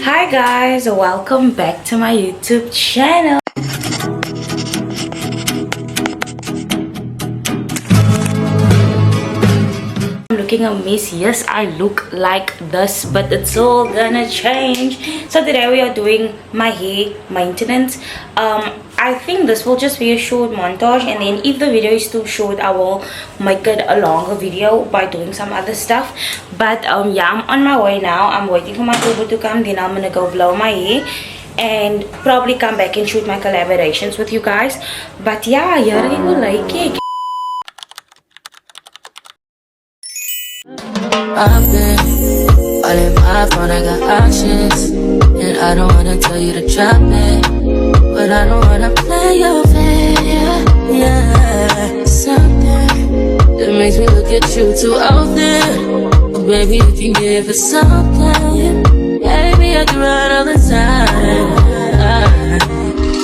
Hi guys, welcome back to my YouTube channel. I'm looking a mess. Yes, I look like this, but it's all gonna change. So today we are doing my hair maintenance. I think this will just be a short montage, and then if the video is too short I will make it a longer video by doing some other stuff. But yeah, I'm on my way now. I'm waiting for my Uber to come, then I'm gonna go blow my hair and probably come back and shoot my collaborations with you guys. But yeah, you already will like it. I've been all in my phone, I got options, and I don't wanna tell you to drop it, but I don't wanna play your fair. Yeah, something that makes me look at you too often. But baby, if you give it something, baby, I can run all the time.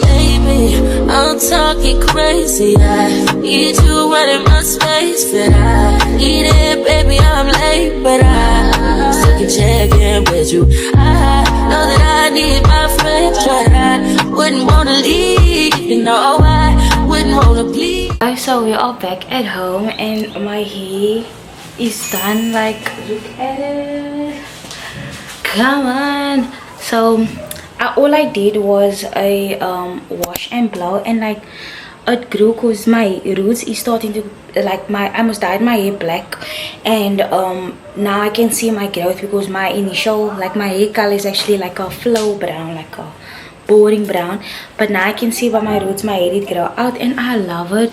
Baby, I'm talking crazy. I need you running my space, but I need it, baby. I'm late, but I still can check in with you. I know that I need my friends, but I wouldn't wanna leave. You know, I wouldn't wanna bleed. So we are back at home and my hair is done. Like, look at it. Come on. So all I did was a wash and blow, and like it grew because my roots is starting to, like, I almost dyed my hair black, and now I can see my growth because my initial, like, my hair color is actually like a flow brown, like a boring brown, but now I can see by my roots my hair did grow out, and I love it.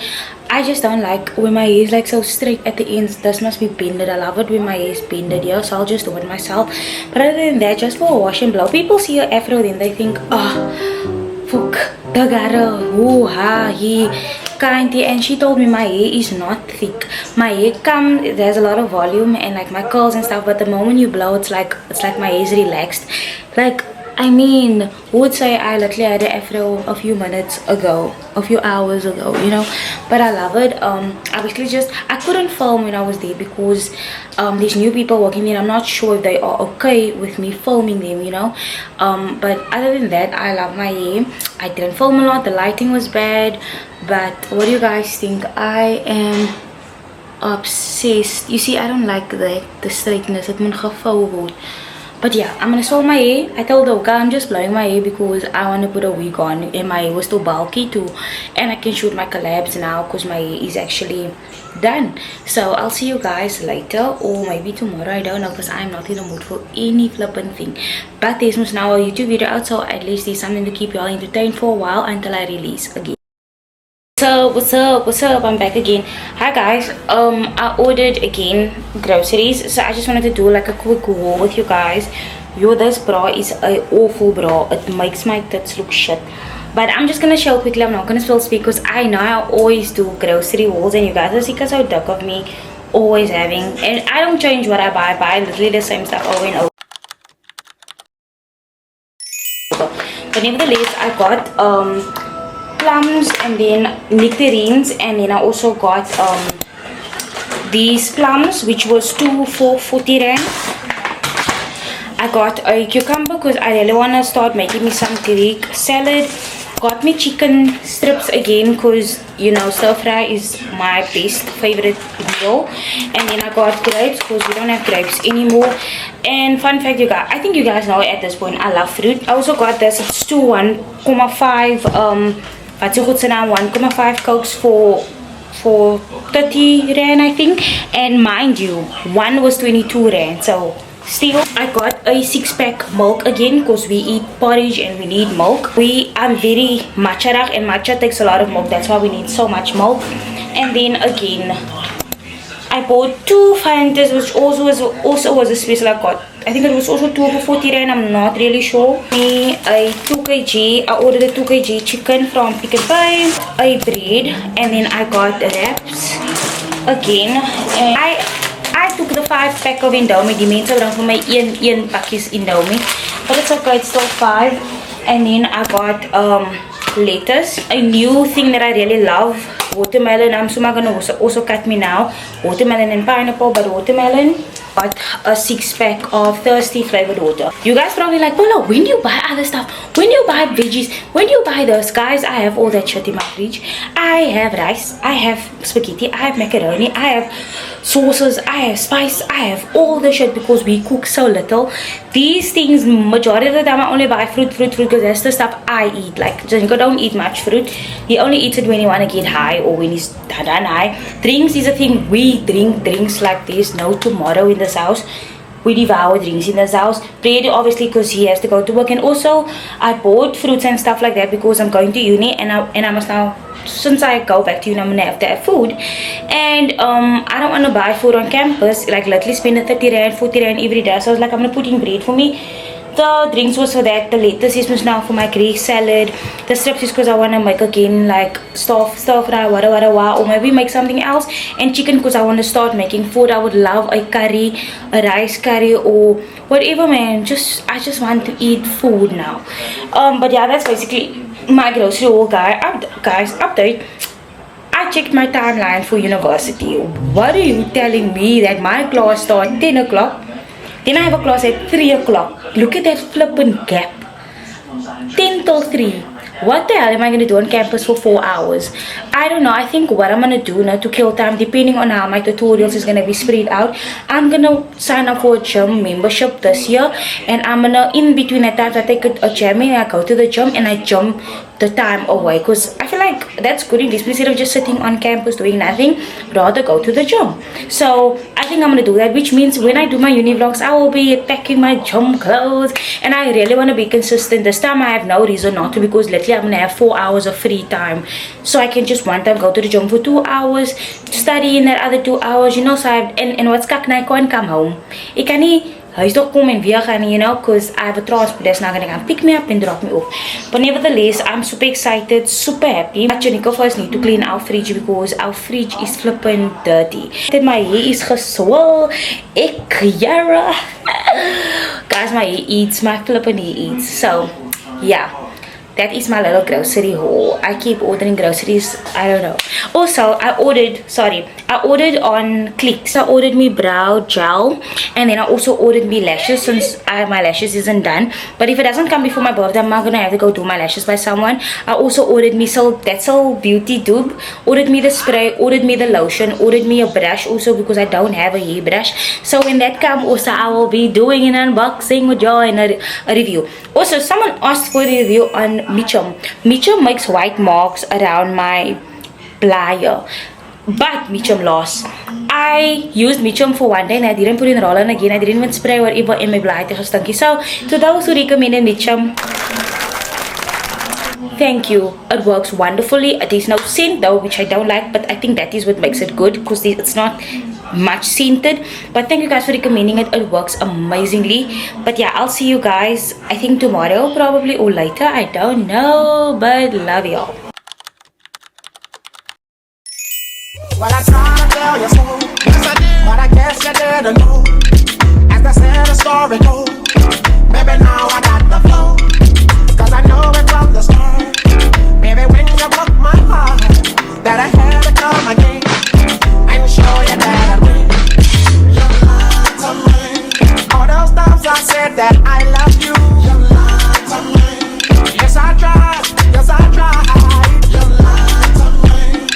I just don't like when my hair is like so straight at the ends. This must be bended. I love it when my hair is bended here, so I'll just do it myself. But other than that, just for a wash and blow. People see your afro, then they think, oh, fuck, dagara, ha, he kindy. And she told me my hair is not thick. My hair there's a lot of volume and like my curls and stuff, but the moment you blow, it's like my hair is relaxed. Like, I mean, who would say I literally had an afro a few minutes ago, a few hours ago, you know? But I love it. I basically I couldn't film when I was there because there's new people working there. I'm not sure if they are okay with me filming them, you know? But other than that, I love my hair. I didn't film a lot. The lighting was bad. But what do you guys think? I am obsessed. You see, I don't like the straightness. It moet gevou word. But yeah, I'm gonna sew my hair. I told Oka I'm just blowing my hair because I want to put a wig on, and my hair was too bulky too, and I can shoot my collabs now because my hair is actually done. So I'll see you guys later, or maybe tomorrow, I don't know, because I'm not in the mood for any flippin' thing. But there's now a YouTube video out, so at least there's something to keep you all entertained for a while until I release again. What's up, I'm back again. Hi guys, I ordered again groceries, so I just wanted to do like a quick haul with you guys. Yo, this bra is a awful bra. It makes my tits look shit, but I'm just gonna show quickly. I'm not gonna spill speak because I know I always do grocery hauls, and you guys are sick as so duck of me always having, and I don't change what I buy literally the same stuff over and over. But nevertheless, I got plums and then nectarines, and then I also got these plums, which was 2 for 40 rand. I got a cucumber because I really want to start making me some Greek salad. Got me chicken strips again because, you know, stir fry is my best favorite meal. And then I got grapes because we don't have grapes anymore. And fun fact, you guys, I think you guys know at this point, I love fruit. I also got this. It's 2 1.5 What's so good now, 1.5 cokes for 30 rand, I think. And mind you, one was 22 rand. So still, I got a 6-pack milk again because we eat porridge and we need milk. I'm very matcha, and matcha takes a lot of milk. That's why we need so much milk. And then again, I bought 2 Fantas, which also was a special. I think it was also 2 for 40 rand. I'm not really sure. Me a 2 kg. I ordered a 2 kg chicken from Pick n Pay, a bread, and then I got wraps again. And I took the 5-pack of Indomie. Die mense bring vir my een pakkies Indomie, but it's okay. It's still 5. And then I got lettuce. A new thing that I really love watermelon. I'm assuming I'm gonna also cut me now. Watermelon and pineapple, but watermelon. Got a 6-pack of thirsty flavored water. You guys probably like, Paula, when do you buy other stuff? When do you buy veggies? When do you buy those? Guys, I have all that shit in my fridge. I have rice, I have spaghetti, I have macaroni, I have sauces, I have spice, I have all the shit because we cook so little. These things, majority of the time I only buy fruit because that's the stuff I eat. Like, Janko don't eat much fruit. He only eats it when he want to get high or when he's done high. Drinks is a thing. We drink drinks like there's no tomorrow in this house. We devour drinks in this house. Bread obviously because he has to go to work, and also I bought fruits and stuff like that because I'm going to uni and I must now, since I go back to uni, I'm gonna have to have food, and I don't want to buy food on campus, like literally spend 30 rand 40 rand every day. So I was like, I'm gonna put in bread for me. The drinks was for that, the lettuce is now for my Greek salad, the strips is because I want to make again like stir fry, whatever, or maybe make something else, and chicken because I want to start making food. I would love a curry, a rice curry, or whatever, man. I just want to eat food now. But yeah, that's basically my grocery haul, guys. Update. I checked my timeline for university. What are you telling me that my class starts 10 o'clock? Then I have a class at 3 o'clock. Look at that flippin' gap. 10 till 3. What the hell am I going to do on campus for 4 hours? I don't know. I think what I'm going to do now to kill time, depending on how my tutorials is going to be spread out, I'm going to sign up for a gym membership this year. And I'm going to, in between that time, I take a gym and I go to the gym and I jump the time away. Because I feel like that's good in this place. Instead of just sitting on campus doing nothing, rather go to the gym. So I think I'm going to do that. Which means when I do my uni vlogs, I will be packing my gym clothes. And I really want to be consistent. This time I have no reason not to, because literally I'm gonna have 4 hours of free time, so I can just one time go to the gym for 2 hours, study in that other 2 hours, you know. So and what's kak, I can't come home. I can nie huis toe kom en weer gaan, you know, because I have a transport that's not gonna come pick me up and drop me off. But nevertheless, I'm super excited, super happy. But Janika first need to clean our fridge because our fridge is flipping dirty. My hair is geswol. Yara. Guys, my hair eats, my flipping hair eats. So yeah, that is my little grocery haul. I keep ordering groceries. I don't know. Also, I ordered on Click. So I ordered me brow gel, and then I also ordered me lashes, since my lashes isn't done. But if it doesn't come before my birthday, I'm not gonna have to go do my lashes by someone. I also ordered me that's all beauty dupe. Ordered me the spray, ordered me the lotion, ordered me a brush also because I don't have a hairbrush. So when that comes also, I will be doing an unboxing with y'all and a review. Also, someone asked for a review on Mitchum. Mitchum makes white marks around my plier, but Mitchum lost. I used Mitchum for one day and I didn't put in roll-on again. I didn't even spray whatever in my plier was stinky. So to those who recommended Mitchum, thank you. It works wonderfully. It is no scent though, which I don't like, but I think that is what makes it good, because it's not much scented. But thank you guys for recommending it. It works amazingly. But yeah, I'll see you guys, I think tomorrow probably, or later, I don't know, but love y'all. Well, I tried to tell you so, yes I did, but I guess you didn't know. As I said, the story goes, baby, now I got the flow, cause I know it from the start. Baby, when you broke my heart, that I had to come again and show you that I win. You lied to me. All those times I said that I love you. You lied to me. Yes, I tried. Yes, I tried. You lied to me.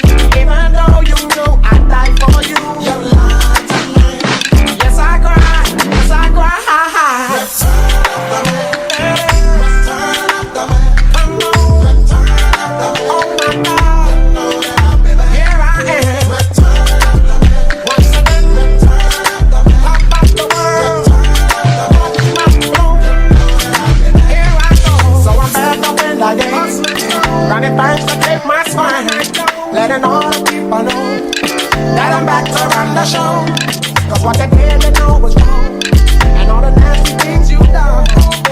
Even though you knew I'd die for you. You lied to me. Yes, I cried. Yes, I cried. Return of the man. Come on. Return of the man. Oh my God. Here I am. Once again, top of the world, watch my flow. Here I go. So I'm back up in the game, running things to keep my spine, letting all the people know that I'm back to run the show. Cause what they didn't know was wrong, and all the nasty things you done.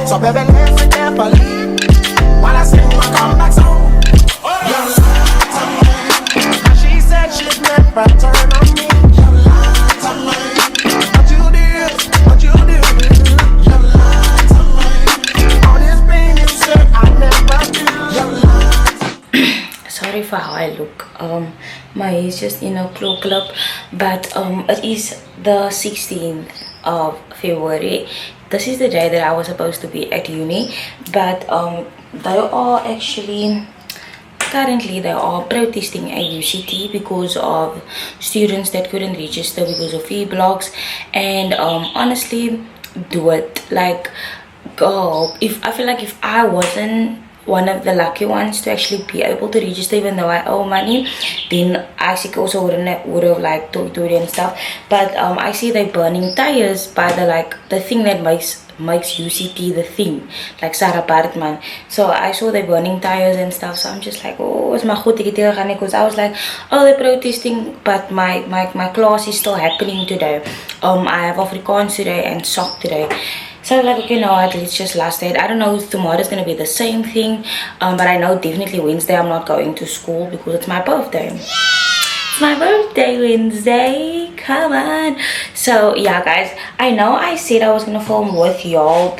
So baby, listen carefully while I sing my comeback song. You lied to me. Now she said she'd never turn on me. You lied to me. But you did. You lied to me. All this pain you said I never do. You lied to me. Sorry for how I look. My hair is just in a claw clip, but it is the 16th of February. This is the day that I was supposed to be at uni, but they are actually currently they are protesting at UCT because of students that couldn't register because of fee blocks. And honestly, do it. Like, go. If I feel like if I wasn't one of the lucky ones to actually be able to register even though I owe money, then I also would have like told and stuff. But I see they're burning tires by the thing that makes UCT the thing, like Sarah Bartman. So I saw they burning tires and stuff, so I'm just like, oh, it's my goed because I was like, oh, they're protesting, but my class is still happening today. I have Afrikaans today and sock today. So like, okay, no, let's just last it. I don't know if tomorrow is gonna be the same thing, but I know definitely Wednesday I'm not going to school because it's my birthday. It's my birthday Wednesday, come on. So yeah guys, I know I said I was gonna film with y'all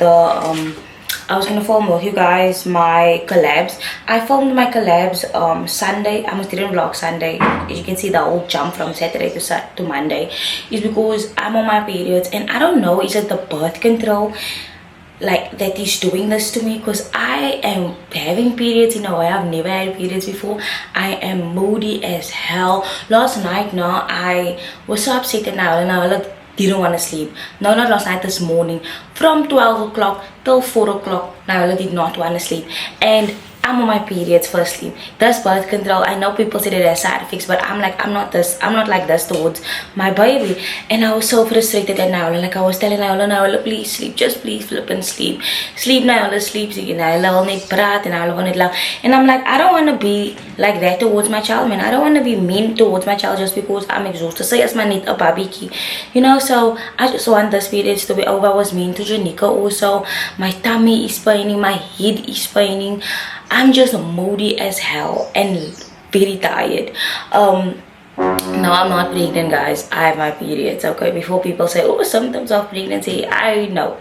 I was gonna film with you guys my collabs. I filmed my collabs Sunday. I didn't vlog Sunday. As you can see, the whole jump from Saturday to Monday is because I'm on my periods, and I don't know, is it the birth control like that is doing this to me? Because I am having periods in a way I've never had periods before. I am moody as hell. Last night now I was so upset and I didn't want to sleep. No, not last night, this morning from 12 o'clock till 4 o'clock now I did not want to sleep, and I'm on my periods firstly. This birth control, I know people say that there's side effects, but I'm like, I'm not like this towards my baby. And I was so frustrated at Naola. Like I was telling Naola, please sleep, just please flip and sleep. Sleep, Naola, sleep. Naola will need praat and Naola will need love. And I'm like, I don't want to be like that towards my child, man. I don't want to be mean towards my child just because I'm exhausted. So yes, man, need a baby, you know. So I just want this periods to be over. I was mean to Janika also. My tummy is paining, my head is paining. I'm just moody as hell and very tired. No, I'm not pregnant, guys. I have my periods, okay? Before people say, oh, symptoms of pregnancy, I know,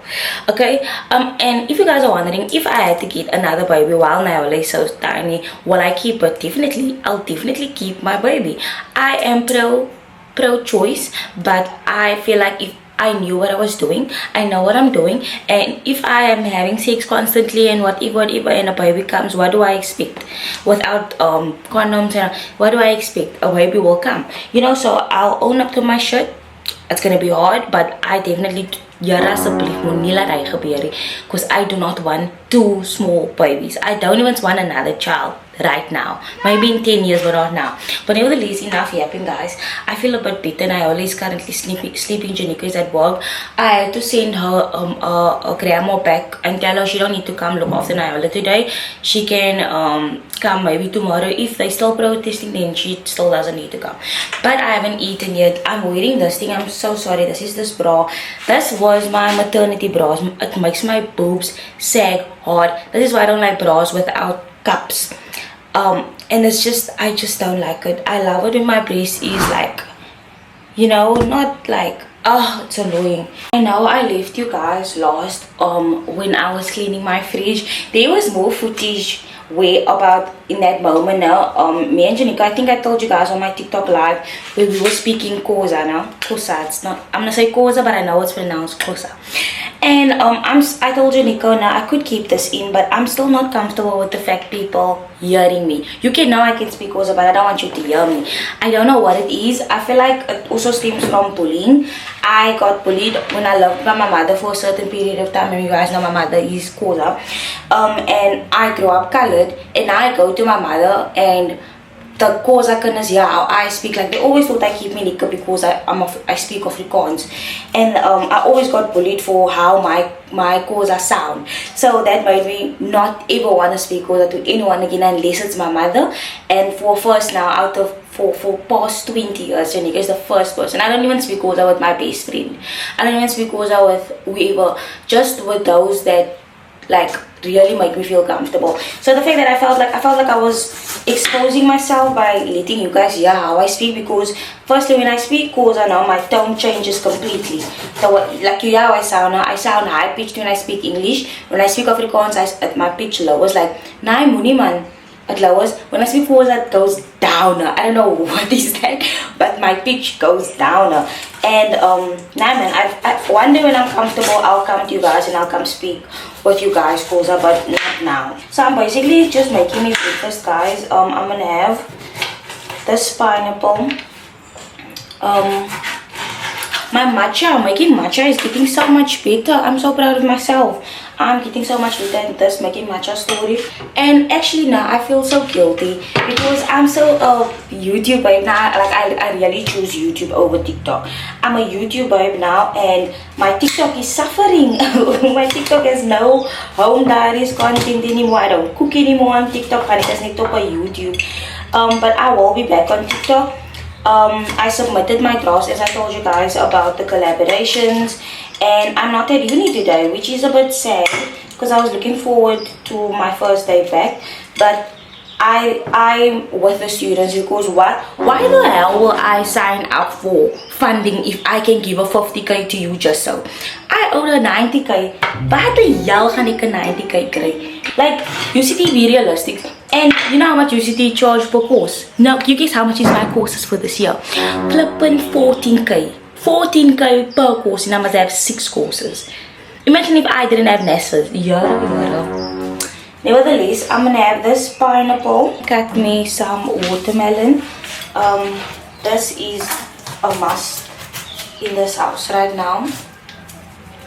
okay? And if you guys are wondering if I had to get another baby while Naola is so tiny, will I keep it? Definitely, I'll definitely keep my baby. I am pro-choice, but I feel like if I knew what I was doing, I know what I'm doing, and if I am having sex constantly and whatever and a baby comes, what do I expect? Without condoms, and what do I expect? A baby will come, you know. So I'll own up to my shit. It's gonna be hard, but I definitely because I do not want 2 small babies. I don't even want another child right now, maybe in 10 years, but not now. But nevertheless, enough yapping, guys. I feel a bit better. Naola is currently sleeping. Janika is at work. I had to send her a grandma back and tell her she don't need to come look after Naola today. She can come maybe tomorrow. If they still protesting, then she still doesn't need to come. But I haven't eaten yet. I'm wearing this thing. I'm so sorry. This is this bra. This was my maternity bra. It makes my boobs sag hard. This is why I don't like bras without cups. And it's just, I just don't like it. I love it when my breast is like, you know, not like, oh, it's annoying. I know I left you guys last when I was cleaning my fridge. There was more footage way about in that moment now. Me and Janika, I think I told you guys on my TikTok live where we were speaking Kosa now. Kosa, it's not, I'm gonna say Kosa, but I know it's pronounced Kosa. And I told Janika now I could keep this in, but I'm still not comfortable with the fact people hearing me. You can know I can speak Kosa, but I don't want you to hear me. I don't know what it is. I feel like it also stems from bullying. I got bullied when I lived by my mother for a certain period of time, and you guys know my mother is Kosa. And I grew up colored, and I go to my mother and the Kosa kinders hear how I speak. Like, they always thought I keep me nika because I speak Afrikaans, and I always got bullied for how my Kosa sound. So that made me not ever want to speak Kosa to anyone again unless it's my mother. And for first now out of for past 20 years, Janika is the first person. I don't even speak Kosa with my best friend. I don't even speak Kosa with whoever, just with those that like really make me feel comfortable. So the fact that I felt like I was exposing myself by letting you guys hear how I speak, because firstly when I speak Kosa now my tone changes completely. So like you hear how I sound now, I sound high pitched when I speak English. When I speak Afrikaans my pitch lowers. Like, nah moenie man, it lowers. When I say forwards, that goes down. I don't know what is that, but my pitch goes down. And nah man, one day when I'm comfortable, I'll come to you guys and I'll come speak with you guys, but not now. So I'm basically just making me breakfast, guys. I'm gonna have this pineapple. My matcha, making matcha is getting so much better. I'm so proud of myself. I'm getting so much better at this making matcha story. And actually now I feel so guilty because I'm so YouTube babe now. Like I really choose YouTube over TikTok. I'm a YouTube babe now and my TikTok is suffering. My TikTok has no home diaries content anymore. I don't cook anymore on TikTok. I just need to on YouTube. But I will be back on TikTok. I submitted my drafts, as I told you guys, about the collaborations, and I'm not at uni today, which is a bit sad because I was looking forward to my first day back. But I'm with the students because why the hell will I sign up for funding if I can give a 50k to you just so? I owe a 90k. Waar the hell gaan ek 90k kry? Like, UCT, be realistic. And you know how much UCT charge per course? Now, you guess how much is my courses for this year? Flippin' 14k. 14k per course, and I must have 6 courses. Imagine if I didn't have NASFAs. Yeah. Nevertheless, I'm gonna have this pineapple. Cut me some watermelon. This is a must in this house right now.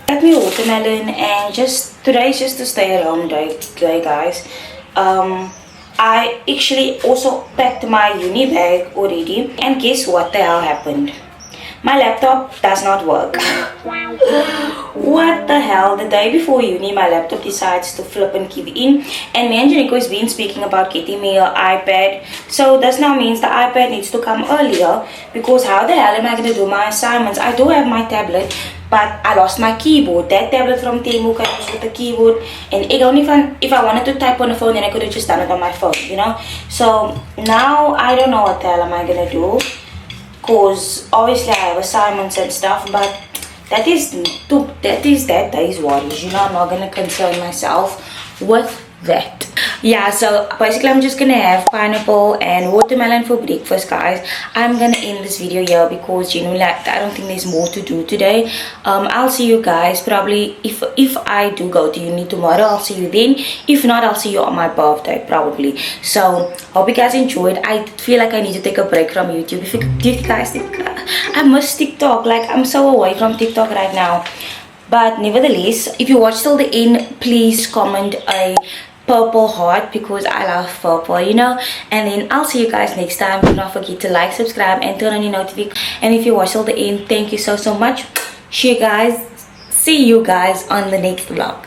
Cut me watermelon, and today is just to stay at home day, guys. I actually also packed my uni bag already, and guess what the hell happened? My laptop does not work. What the hell? The day before uni, my laptop decides to flip and give in, and me and Janico has been speaking about getting me an iPad. So this now means the iPad needs to come earlier, because how the hell am I going to do my assignments? I do have my tablet, but I lost my keyboard. That tablet from Temu comes with the keyboard, and if I wanted to type on the phone, then I could have just done it on my phone, you know. So now I don't know what the hell am I gonna do, cause obviously I have assignments and stuff, but that is that day's worries, you know. I'm not gonna concern myself with that. Yeah, so basically I'm just gonna have pineapple and watermelon for breakfast, guys. I'm gonna end this video here because, you know, like, I don't think there's more to do today. I'll see you guys probably if I do go to uni tomorrow. I'll see you then. If not, I'll see you on my birthday probably. So hope you guys enjoyed. I feel like I need to take a break from YouTube. If you guys think I miss TikTok, like I'm so away from TikTok right now. But nevertheless, if you watch till the end, please comment a purple heart because I love purple, you know. And then I'll see you guys next time. Do not forget to like, subscribe, and turn on your notifications. And if you watch till the end, thank you so much. See you guys on the next vlog.